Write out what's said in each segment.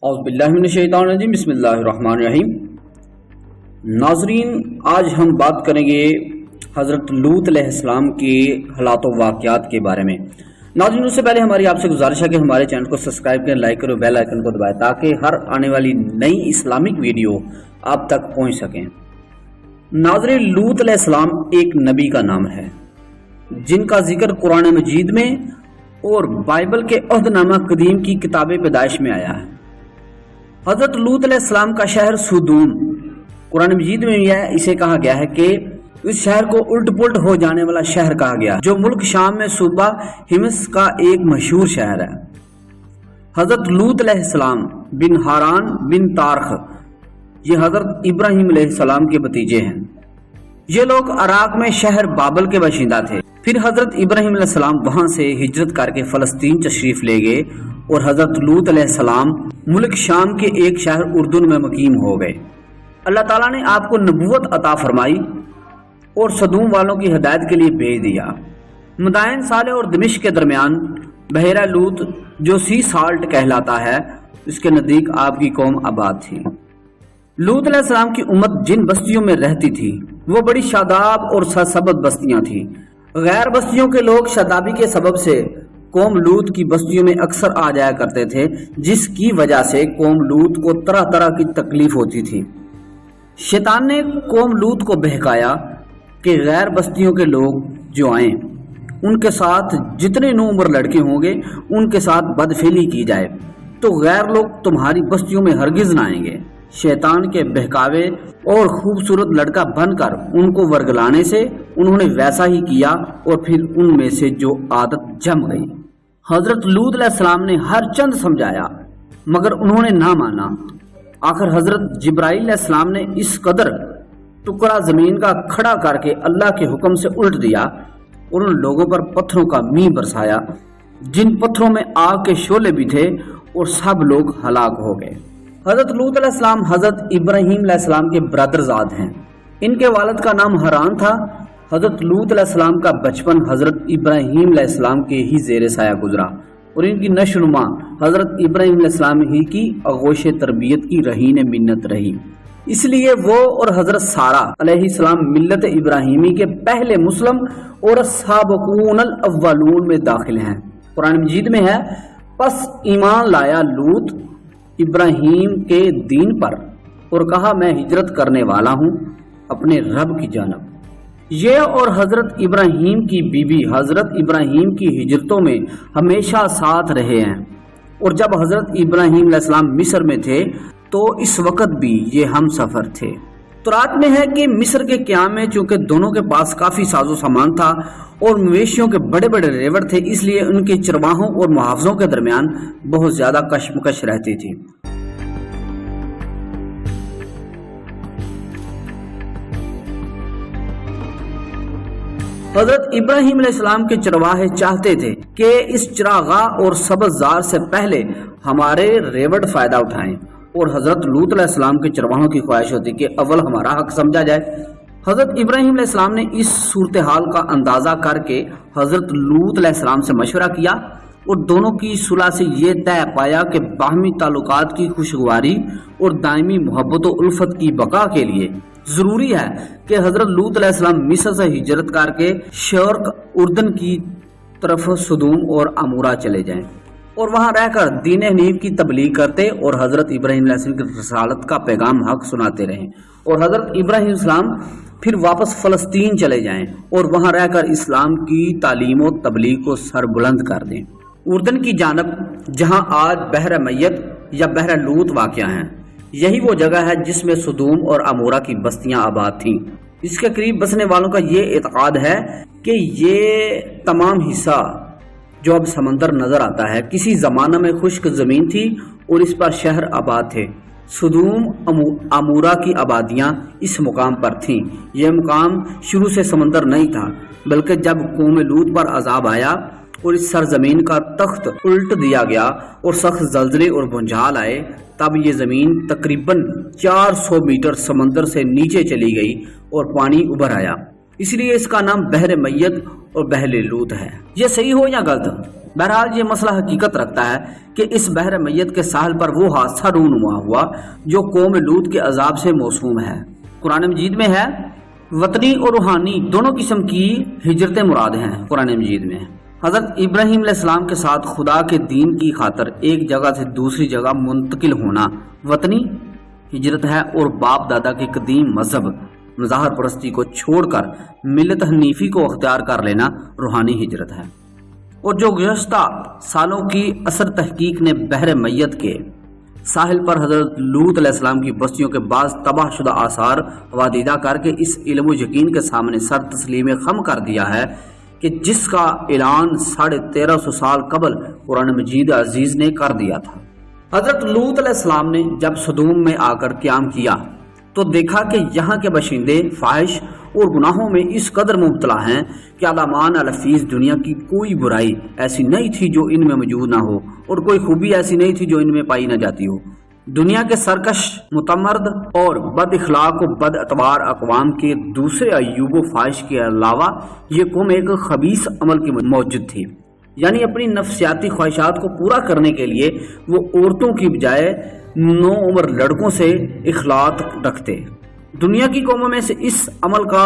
اعوذ باللہ من الشیطان الرجیم، بسم اللہ الرحمن الرحیم۔ ناظرین، آج ہم بات کریں گے حضرت لوط علیہ السلام کے حالات و واقعات کے بارے میں۔ ناظرین، اس سے پہلے ہماری آپ سے گزارش ہے کہ ہمارے چینل کو سبسکرائب کریں، لائک کریں، بیل آئیکن کو دبائیں تاکہ ہر آنے والی نئی اسلامک ویڈیو آپ تک پہنچ سکیں۔ ناظرین، لوط علیہ السلام ایک نبی کا نام ہے جن کا ذکر قرآن مجید میں اور بائبل کے عہد نامہ قدیم کی کتاب پیدائش میں آیا ہے۔ حضرت لوط علیہ السلام کا شہر سدوم قرآن مجید میں اسے کہا گیا ہے کہ اس شہر کو الٹ پلٹ ہو جانے والا شہر کہا گیا، جو ملک شام میں صوبہ ہمس کا ایک مشہور شہر ہے۔ حضرت لوط علیہ السلام بن ہاران بن تارخ یہ حضرت ابراہیم علیہ السلام کے بھتیجے ہیں۔ یہ لوگ عراق میں شہر بابل کے باشندہ تھے۔ پھر حضرت ابراہیم علیہ السلام وہاں سے ہجرت کر کے فلسطین تشریف لے گئے اور حضرت لوط علیہ السلام ملک شام کے ایک شہر اردن میں مقیم ہو گئے۔ اللہ تعالیٰ نے آپ کو نبوت عطا فرمائی اور سدوم والوں کی ہدایت کے لیے بھیج دیا۔ مدائن صالح اور دمشق کے درمیان بحیرہ لوط جو سی سالٹ کہلاتا ہے، اس کے نزدیک آپ کی قوم آباد تھی۔ لوط علیہ السلام کی امت جن بستیوں میں رہتی تھی وہ بڑی شاداب اور سرسبز بستیاں تھیں۔ غیر بستیوں کے لوگ شادابی کے سبب سے قوم لوط کی بستیوں میں اکثر آ جایا کرتے تھے، جس کی وجہ سے قوم لوط کو طرح طرح کی تکلیف ہوتی تھی۔ شیطان نے قوم لوط کو بہکایا کہ غیر بستیوں کے لوگ جو آئیں ان کے ساتھ جتنے نو عمر لڑکے ہوں گے ان کے ساتھ بدفعلی کی جائے تو غیر لوگ تمہاری بستیوں میں ہرگز نہ آئیں گے۔ شیطان کے بہکاوے اور خوبصورت لڑکا بن کر ان کو ورگلانے سے انہوں نے ویسا ہی کیا اور پھر ان میں سے جو عادت جم گئی۔ حضرت لوط علیہ السلام نے ہر چند سمجھایا مگر انہوں نے نہ مانا۔ آخر حضرت جبرائیل علیہ السلام نے اس قدر ٹکڑا زمین کا کھڑا کر کے اللہ کے حکم سے الٹ دیا اور ان لوگوں پر پتھروں کا میਂہ برسایا جن پتھروں میں آگ کے شعلے بھی تھے، اور سب لوگ ہلاک ہو گئے۔ حضرت لوط علیہ السلام حضرت ابراہیم علیہ السلام کے برادر زاد ہیں۔ ان کے والد کا نام حران تھا۔ حضرت لوط علیہ السلام کا بچپن حضرت ابراہیم علیہ السلام کے ہی زیر سایہ گزرا اور ان کی نشو و نما حضرت ابراہیم علیہ السلام ہی کی آغوش تربیت کی رہین منت رہی۔ اس لیے وہ اور حضرت سارہ علیہ السلام ملت ابراہیمی کے پہلے مسلم اور سابقون الاولون میں داخل ہیں۔ قرآن مجید میں ہے، پس ایمان لایا لوط ابراہیم کے دین پر اور کہا میں ہجرت کرنے والا ہوں اپنے رب کی جانب۔ یہ اور حضرت ابراہیم کی بیوی حضرت ابراہیم کی ہجرتوں میں ہمیشہ ساتھ رہے ہیں، اور جب حضرت ابراہیم علیہ السلام مصر میں تھے تو اس وقت بھی یہ ہم سفر تھے۔ تورات میں ہے کہ مصر کے قیام میں چونکہ دونوں کے پاس کافی ساز و سامان تھا اور مویشیوں کے بڑے بڑے ریوڑ تھے، اس لیے ان کے چرواہوں اور محافظوں کے درمیان بہت زیادہ کشمکش رہتی تھی۔ حضرت ابراہیم علیہ السلام کے چرواہے چاہتے تھے کہ اس چراغاہ اور سبز زار سے پہلے ہمارے ریوڑ فائدہ اٹھائیں، اور حضرت لوط علیہ السلام کے چرواہوں کی خواہش ہوتی کہ اول ہمارا حق سمجھا جائے۔ حضرت ابراہیم علیہ السلام نے اس صورتحال کا اندازہ کر کے حضرت لوط علیہ السلام سے مشورہ کیا اور دونوں کی صلح سے یہ طے پایا کہ باہمی تعلقات کی خوشگواری اور دائمی محبت و الفت کی بقا کے لیے ضروری ہے کہ حضرت لوط علیہ السلام مصر سے ہجرت کر کے شرق اردن کی طرف سدوم اور امورا چلے جائیں اور وہاں رہ کر دین حنیف کی تبلیغ کرتے اور حضرت ابراہیم علیہ السلام کی رسالت کا پیغام حق سناتے رہیں، اور حضرت ابراہیم علیہ السلام پھر واپس فلسطین چلے جائیں اور وہاں رہ کر اسلام کی تعلیم و تبلیغ کو سر بلند کر دیں۔ اردن کی جانب جہاں آج بحر میت یا بحر لوط واقع ہیں، یہی وہ جگہ ہے جس میں سدوم اور امورا کی بستیاں آباد تھیں۔ اس کے قریب بسنے والوں کا یہ اعتقاد ہے کہ یہ تمام حصہ جو اب سمندر نظر آتا ہے کسی زمانہ میں خشک زمین تھی اور اس پر شہر آباد تھے۔ سدوم امورا کی آبادیاں اس مقام پر تھیں۔ یہ مقام شروع سے سمندر نہیں تھا، بلکہ جب قوم لوط پر عذاب آیا اور اس سرزمین کا تخت الٹ دیا گیا اور سخت زلزلے اور بھونچال آئے، تب یہ زمین تقریباً 400 میٹر سمندر سے نیچے چلی گئی اور پانی ابھر آیا۔ اس لیے اس کا نام بحر میت اور بحر لوط ہے۔ یہ صحیح ہو یا غلط؟ بہرحال یہ مسئلہ حقیقت رکھتا ہے کہ اس بحر میت کے ساحل پر وہ حادثہ رونما ہوا جو قوم لوط کے عذاب سے موسوم ہے۔ قرآن مجید میں ہے وطنی اور روحانی دونوں قسم کی ہجرتیں مراد ہیں۔ قرآن مجید میں حضرت ابراہیم علیہ السلام کے ساتھ خدا کے دین کی خاطر ایک جگہ سے دوسری جگہ منتقل ہونا وطنی ہجرت ہے، اور باپ دادا کے قدیم مذہب مظاہر پرستی کو چھوڑ کر ملت حنیفی کو اختیار کر لینا روحانی ہجرت ہے۔ اور جو گزشتہ سالوں کی اثر تحقیق نے بحر میت کے ساحل پر حضرت لوط علیہ السلام کی بستیوں کے بعض تباہ شدہ آثار وادیدہ کر کے اس علم و یقین کے سامنے سر تسلیم خم کر دیا ہے کہ جس کا اعلان 1350 سال قبل قرآن مجید عزیز نے کر دیا تھا۔ حضرت لوط علیہ السلام نے جب صدوم میں آ کر قیام کیا تو دیکھا کہ یہاں کے باشندے فاحش اور گناہوں میں اس قدر مبتلا ہیں کہ علامان الفیظ دنیا کی کوئی برائی ایسی نہیں تھی جو ان میں موجود نہ ہو، اور کوئی خوبی ایسی نہیں تھی جو ان میں پائی نہ جاتی ہو۔ دنیا کے سرکش، متمرد اور بد اخلاق و بد اعتبار اقوام کے دوسرے عیوب و فاحش کے علاوہ یہ قوم ایک خبیث عمل کی موجود تھی، یعنی اپنی نفسیاتی خواہشات کو پورا کرنے کے لیے وہ عورتوں کی بجائے نو عمر لڑکوں سے اخلاط رکھتے۔ دنیا کی قوموں میں سے اس عمل کا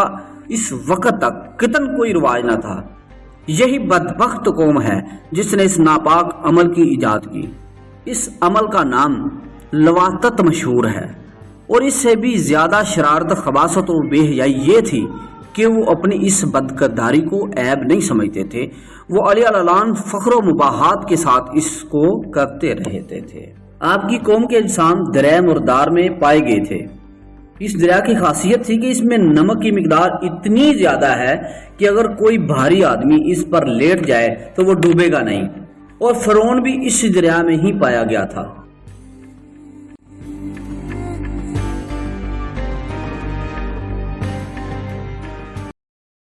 اس وقت تک قطعاً کوئی رواج نہ تھا۔ یہی بدبخت قوم ہے جس نے اس ناپاک عمل کی ایجاد کی۔ اس عمل کا نام لواطت مشہور ہے، اور اس سے بھی زیادہ شرارت، خباثت اور بے حیائی یہ تھی کہ وہ اپنی اس بدکرداری کو عیب نہیں سمجھتے تھے، وہ علی العلان فخر و مباحات کے ساتھ اس کو کرتے رہتے تھے۔ آپ کی قوم کے اجسام دریا مردار میں پائے گئے تھے۔ اس دریا کی خاصیت تھی کہ اس میں نمک کی مقدار اتنی زیادہ ہے کہ اگر کوئی بھاری آدمی اس پر لیٹ جائے تو وہ ڈوبے گا نہیں، اور فرعون بھی اس دریا میں ہی پایا گیا تھا۔